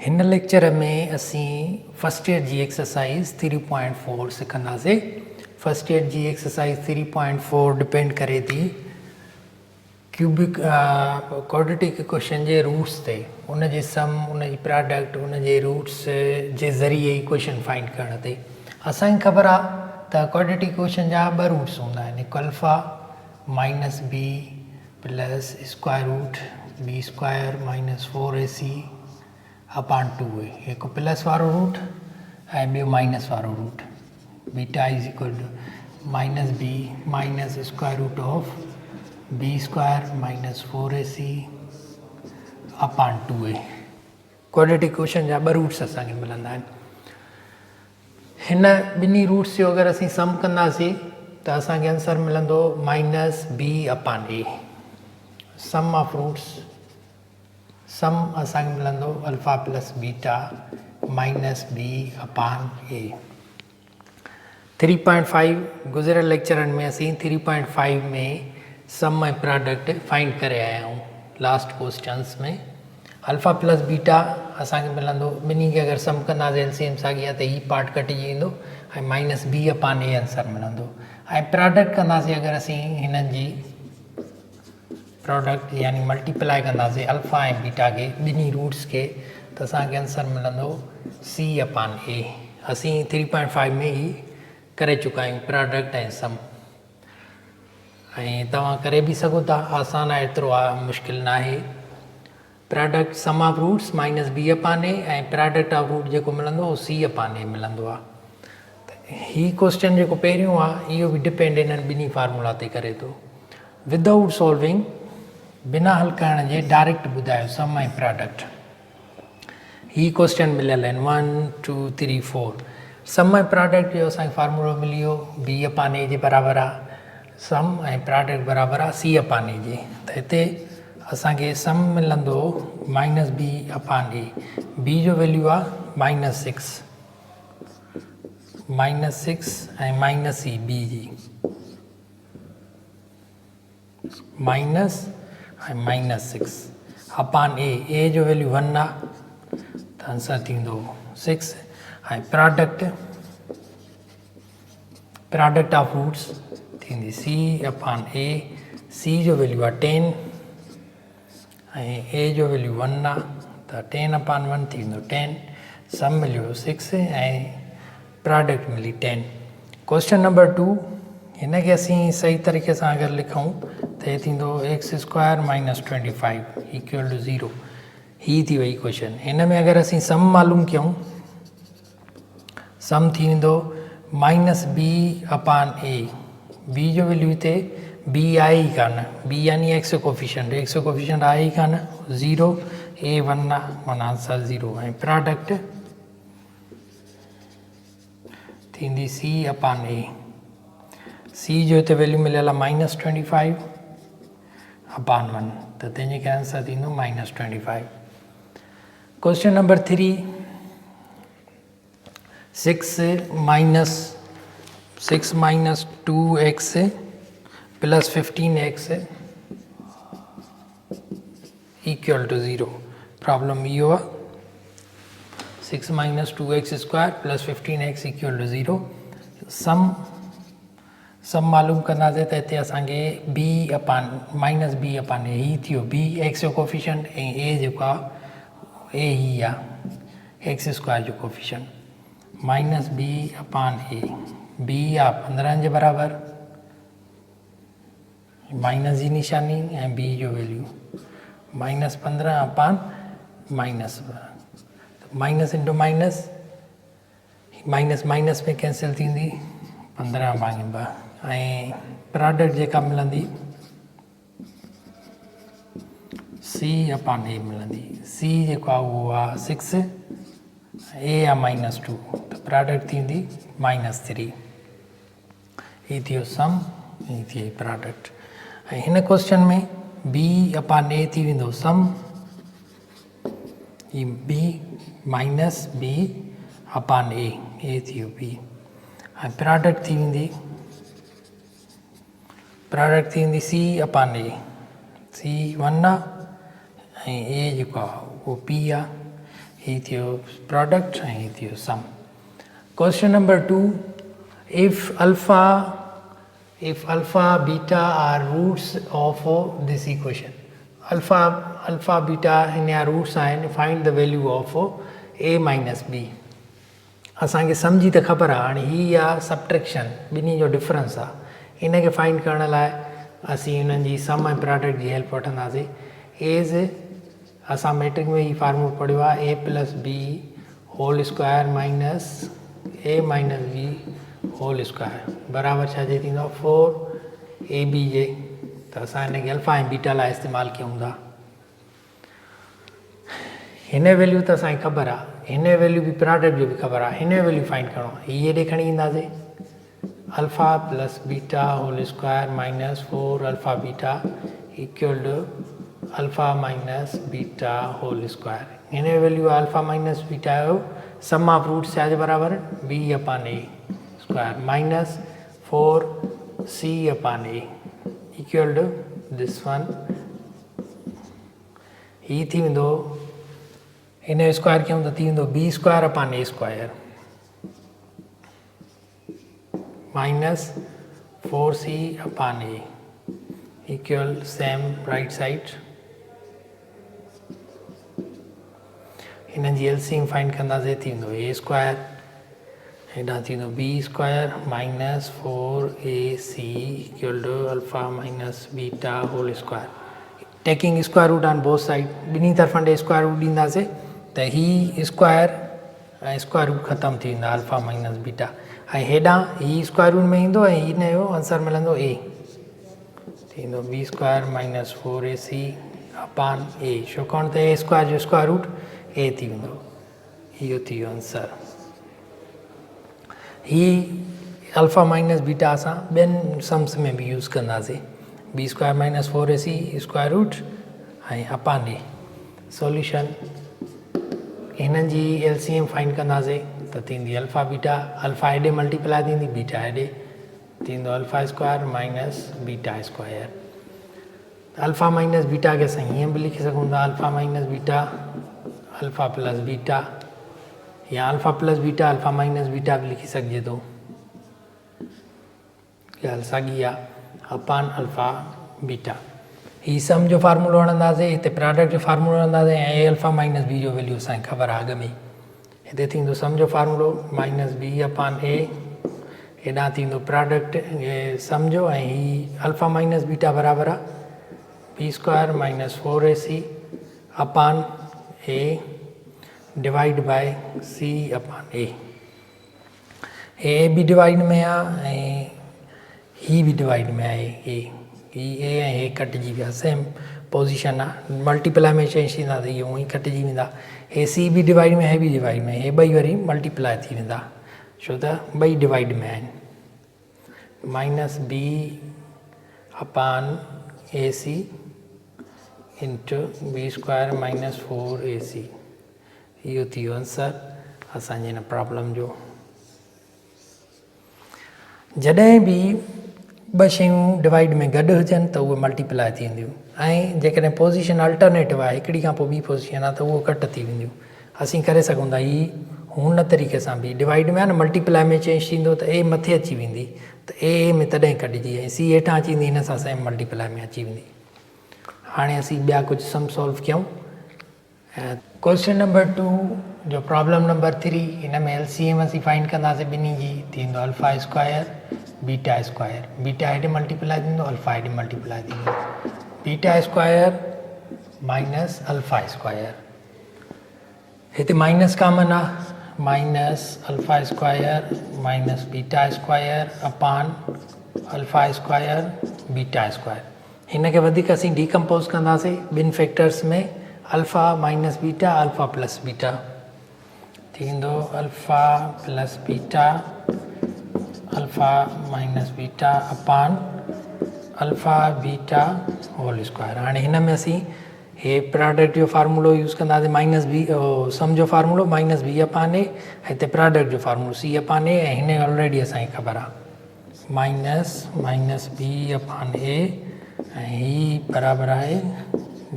इन लेक्चर में असी फर्स्ट ईयर जी एक्सरसाइज 3.4 सिखंदासीं। फर्स्ट ईयर जी एक्सरसाइज 3.4 डिपेंड करे थी क्यूबिक क्वाड्रेटिक इक्वेशन जे रूट्स ते, उन जे सम, उन जी प्रोडक्ट, उन जे रूट्स जे ज़रिए इक्वेशन फाइंड करण ते। असांखे ख़बर आहे त क्वाड्रेटिक इक्वेशन जा ॿ रूट्स हूंदा आहिनि, हिकु alpha minus b plus square root b square minus 4ac upon 2a, हिकु प्लस वारो रूट ऐं ॿियो माइनस वारो root. Beta is equal to minus b minus square root of b square minus 4ac upon 2a। Quadratic equation जा ॿ roots असांखे मिलंदा आहिनि। हिन ॿिन्ही रूट्स जो अगरि असीं सम कंदासीं त असांखे आंसर मिलंदो minus B upon A. Sum of roots, sum असांखे मिलंदो alpha plus beta minus B upon A. 3.5 गुज़िरियल लेक्चरनि में असीं 3.5 में सम ऐं प्रोडक्ट फाइंड करे आया आहियूं। लास्ट क्वेश्चन्स में अल्फा प्लस बीटा असांखे मिलंदो, ॿिन्ही खे अगरि सम कंदासीं एलसीएम साॻी आहे त ही पार्ट कटिजी वेंदो ऐं minus B upon a answer मिलंदो। ऐं प्रोडक्ट कंदासीं अगरि असीं हिननि जी प्रोडक्ट यानी मल्टीप्लाई कंदासीं अल्फा ऐं बीटा खे, ॿिन्ही रूट्स खे, त असांखे आंसर मिलंदो सी अपॉन ए। असीं 3.5 में ही करे चुका आहियूं प्रोडक्ट ऐं सम, ऐं तव्हां करे बि सघो था, आसान आहे, एतिरो मुश्किल न आहे। Product sum of roots minus B upon A ऐं प्रोडक्ट ऑफ रूट जेको मिलंदो उहो सी अपॉन ए मिलंदो आहे। त ही क्वेश्चन जेको पहिरियों आहे इहो बि डिपेंड इन्हनि ॿिन्ही फार्मूला ते करे थो। विदाउट सॉल्विंग, बिना हल करण जे डायरेक्ट ॿुधायो सम ऐं प्रोडक्ट। ही क्वेश्चन मिलियल आहिनि 1 2 3 4। सम ऐं प्रोडक्ट जो असांखे फार्मूलो मिली वियो बी अपॉन ए जे बराबरि आहे, सम ऐं प्रोडक्ट बराबरि आहे सी अपॉन ए जे। त हिते असांखे सम मिलंदो माइनस बी अपॉन ए। बी जो वैल्यू आहे माइनस 6 ऐं माइनस सी बी जी, माइनस ऐं माइनस 6 अपॉन ए जो वैल्यू 1 आहे त आंसर थींदो 6। ऐं प्रोडक्ट ऑफ रूट्स थींदी सी अपॉन ए। सी जो वैल्यू आहे 10 ऐं ए जो वैल्यू 1 आहे त 10 अपॉन 1 थींदो 10। सम मिलियो 6 ऐं प्रोडक्ट मिली 10। क्वेश्चन नंबर 2, हिन खे असीं सही तरीक़े सां अगरि लिखूं त हे थींदो x square minus 25 equal to 0। ही थी वई क्वेश्चन। हिन में अगरि असीं सम मालूम कयूं, सम थी वेंदो माइनस बी अपॉन ए। बी जो वैल्यू हिते बी आहे ई कान, बी यानी एक्स जो कोफिशिएंट आहे ई कान, 0 ए 1 आहे माना आंसर 0। ऐं प्रोडक्ट थींदी सी अपॉन ए। सी जो हिते वैल्यू मिलियल आहे माइनस 25 अपॉन 1 त तंहिंजे करे आंसर थींदो minus 25। Question number 3, 6 minus 2x plus 15x equal to 0। Problem इहो आहे 6 minus 2x square plus 15x equal to 0। Sum मालूम कंदासीं त हिते असांखे B upon minus B upon A ही थियो। बी एक्स जो कोफिशिएंट ऐं ए जेको आहे ए ही आहे एक्स स्क्वायर जो कोफिशिएंट। माइनस बी अपॉन ए, बी आहे 15 जे बराबरि, माइनस जी निशानी ऐं बी जो value minus 15 upon minus, minus into minus, minus minus में कैंसिल थींदी 15 भाॻे 2। ऐं प्रोडक्ट जेका मिलंदी सी अपॉन ए मिलंदी। सी जेको आहे उहो आहे 6, ए आहे माइनस 2 त प्रोडक्ट थींदी माइनस 3। ही थियो सम, ही थी प्रोडक्ट। ऐं हिन क्वेश्चन में बी अपॉन ए थी वेंदो सम, ही बी माइनस बी अपॉन ए थियो बी। ऐं प्रोडक्ट थी वेंदी सी अपॉन ए। सी 1 आहे ऐं ए जेको आहे उहो पी आहे। ही थियो प्रोडक्ट ऐं ही थियो सम. Question number 2, if alpha beta are roots of this equation, alpha beta in your roots and find the value of a minus b. असांखे सम्झी त ख़बर आहे हाणे ही आहे सबट्रैक्शन, ॿिन्ही जो डिफरेंस आहे. इन खे फाइंड करण लाइ असीं हुननि जी सम ऐं प्रोडक्ट जी हेल्प वठंदासीं. एज़ असां मैट्रिक में ही फार्मूलो पढ़ियो आहे A plus B whole square minus A minus B whole square बराबरि छा जे थींदो 4ab जे. त असां हिन खे अल्फा ऐं बीटा लाइ इस्तेमालु कयूं था. हिन वैल्यू त असांखे ख़बर आहे, हिन वैल्यू बि प्रोडक्ट जो बि ख़बर आहे. हिन वैल्यू फाइंड करिणो आहे. हीअ हेॾे खणी ईंदासीं alpha plus beta whole square minus 4 alpha beta equal to alpha minus beta whole square. हिन वैल्यू आहे अल्फा माइनस बीटा जो सम ऑफ रूट्स छा जे बराबरि b upon a square minus 4c upon a equal to this one. ही थी वेंदो हिन जो स्क्वायर कयूं त थी वेंदो b square upon a square minus 4c upon a equal same right side. हिन जी एलसीएम फाइंड कंदासीं थी वेंदो a स्क्वायर हेॾां थी वेंदो b square minus 4ac equal to alpha minus beta whole square. Taking square root on both side, ॿिन्ही तरफ़नि ॾे स्क्वायर रूट ॾींदासीं त ही स्क्वायर ऐं स्क्वायर रूट ख़तमु थी वेंदा अल्फा माइनस बीटा. ऐं हेॾां ही स्क्वायर रूट में ईंदो ऐं हिन जो आंसर मिलंदो a थींदो b square minus 4ac upon a. छाकाणि त a स्क्वायर जो स्क्वायर रूट a थी वेंदो. इहो थी वियो आंसर. ही अल्फा माइनस बीटा असां ॿियनि सम्स में बि यूज़ कंदासीं. b square minus 4ac square root ऐं अपॉन a. सॉल्यूशन हिननि जी एलसीएम फाइंड कंदासीं त थींदी अल्फा बीटा, अल्फा हेॾे मल्टीप्लाई थींदी बीटा हेॾे थींदो alpha square minus beta square. Alpha minus beta खे असां हीअं बि लिखी सघूं था alpha minus beta alpha plus beta या alpha plus beta alpha minus beta बि लिखी सघिजे थो. ॻाल्हि साॻी आहे अपॉन अल्फा बीटा. ही सम जो फार्मूलो हणंदासीं, हिते प्रोडक्ट जो फार्मूलो हणंदासीं ऐं ए अल्फा माइनस बी जो वैल्यू असांखे ख़बर आहे अॻ में. हिते थींदो सम जो फार्मूलो माइनस बी अपॉन ए हेॾां थींदो प्रोडक्ट सम जो ऐं ही अल्फा माइनस बीटा बराबरि आहे b square minus 4ac upon a divide by c upon a. a बि डिवाइड में आहे ऐं ही बि डिवाइड में आहे a. ही a ऐं a कटिजी विया सेम पोज़ीशन आहे. मल्टीप्लाई में चेंज थींदा त इहो उअं ई कटिजी वेंदा. हे c बि डिवाइड में हे बि डिवाइड में, हे ॿई वरी मल्टीप्लाई थी वेंदा छो त ॿई डिवाइड में आहिनि. Minus b upon ac into b square minus 4ac. इहो थी वियो आंसर असांजे हिन प्रॉब्लम जो. जॾहिं बि ॿ शयूं डिवाइड में गॾु हुजनि त उहे मल्टीप्लाई थी वेंदियूं ऐं जेकॾहिं पोज़ीशन अल्टरनेटिव आहे हिकिड़ी खां पोइ ॿी पोज़ीशन आहे त उहो कट थी वेंदियूं. असीं करे सघूं था ही हुन तरीक़े सां बि डिवाइड में आहे न मल्टीप्लाई में चेंज थींदो त a मथे अची वेंदी त a में तॾहिं कटिजी ऐं c हेठां अची वेंदी हिन सां सेम मल्टीप्लाई में अची वेंदी. हाणे असीं ॿिया कुझु सम सॉल्व कयूं. क्वेश्चन नंबर 2 जो प्रॉब्लम नंबर 3 हिन में एलसीएम असीं फाइंड कंदासीं ॿिन्ही जी. थींदो alpha square beta square. Beta हेॾे मल्टीप्लाई थींदो अल्फा हेॾे मल्टीप्लाई थींदो. Beta square minus alpha square. हिते माइनस कॉमन आहे minus alpha square minus beta square upon alpha square beta square. हिन खे वधीक असीं डीकम्पोज़ कंदासीं ॿिनि फैक्टर्स में alpha minus beta alpha plus beta थींदो alpha plus beta alpha minus beta upon alpha beta whole square. हाणे हिन में असीं हे प्रोडक्ट जो फार्मूलो यूज़ कंदासीं माइनस बी सम जो फार्मूलो माइनस बी अपॉन ए. हिते प्रोडक्ट जो फार्मूलो सी अपॉन ए ऐं हिन ऑलरेडी असांखे ख़बर आहे माइनस बी अपॉन ए ऐं ही बराबरि आहे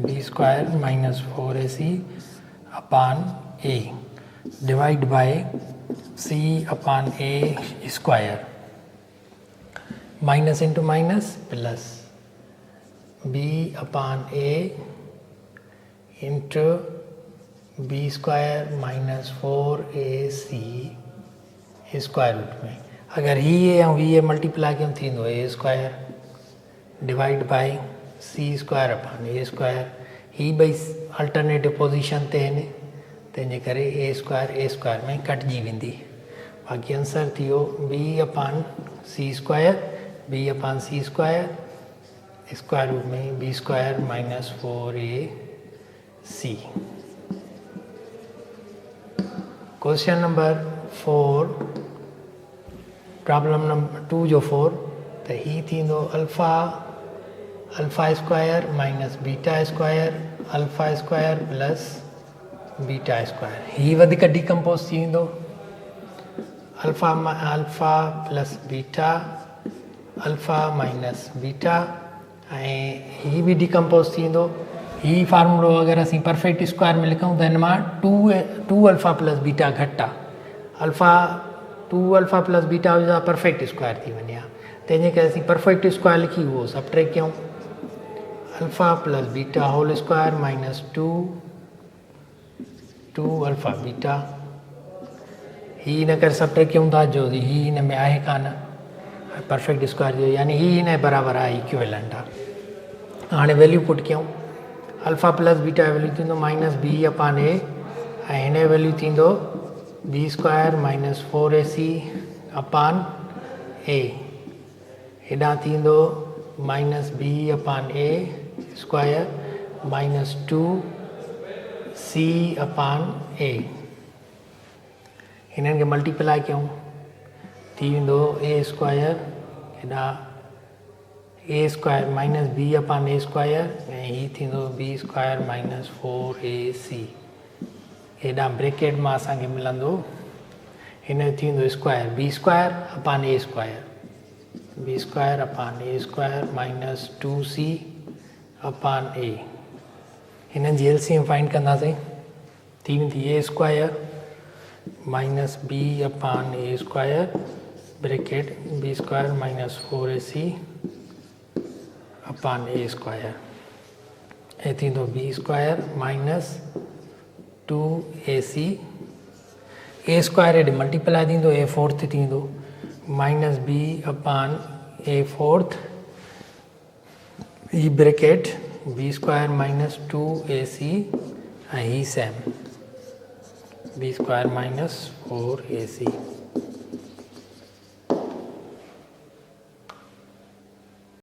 b square minus 4ac upon a divide by c upon a square, minus into minus plus b upon a into b square minus 4ac square root में अगर ही ए ऐं वी ए मल्टीप्लाई कयूं थींदो A square divide by C square upon A square. ही ॿई alternative position ते आहिनि, तंहिंजे करे ए स्क्वायर में कटिजी वेंदी। बाक़ी आंसर थी वियो B upon C square square root में B square minus 4ac। Question number 4 problem number 2 जो 4 त ही थींदो alpha square minus beta square plus beta square. ही वधीक डिकम्पोज थी वेंदो alpha plus beta alpha minus beta ऐं ही भी डिकम्पोज थी वेंदो। ही फार्मूलो अगरि असीं परफेक्ट स्क्वायर में लिखूं त हिन मां 2 अल्फा प्लस बीटा घटि आहे। 2 अल्फा प्लस बीटा हुजे त परफेक्ट स्क्वायर थी वञे हा, तंहिंजे करे असीं परफेक्ट स्क्वायर लिखी उहो सबट्रैक्ट कयूं। Alpha plus beta whole square minus 2 alpha beta. ही इन करे सबट्रैक्ट कयूं था जो ही हिन में आहे कान परफेक्ट स्क्वायर जो, यानी ही हिन बराबरि आहे, इक्विवेलेंट आहे। हाणे वैल्यू पुट कयूं। अल्फा प्लस बीटा जो वैल्यू थींदो माइनस बी अपॉन ए ऐं हिन जो वैल्यू थींदो B square minus 4ac upon A. हेॾां थींदो minus B upon A square minus 2c upon A. हिननि खे मल्टीप्लाई कयूं थी वेंदो ए स्क्वायर हेॾां A square minus B upon A square ऐं ही थींदो बी स्क्वायर माइनस 4ac। हेॾां ब्रैकेट मां असांखे मिलंदो हिन जो थींदो square B square upon A square minus 2c upon A. हिननि जी एलसीएम फाइंड कंदासीं, थी वेंदी A square minus B upon A square bracket B square minus 4ac upon A square ऐं थींदो B square minus 2ac। A square हेॾे multiply थींदो A fourth थींदो minus B upon A fourth ही bracket B square minus 2ac ऐं ही same B square minus 4ac।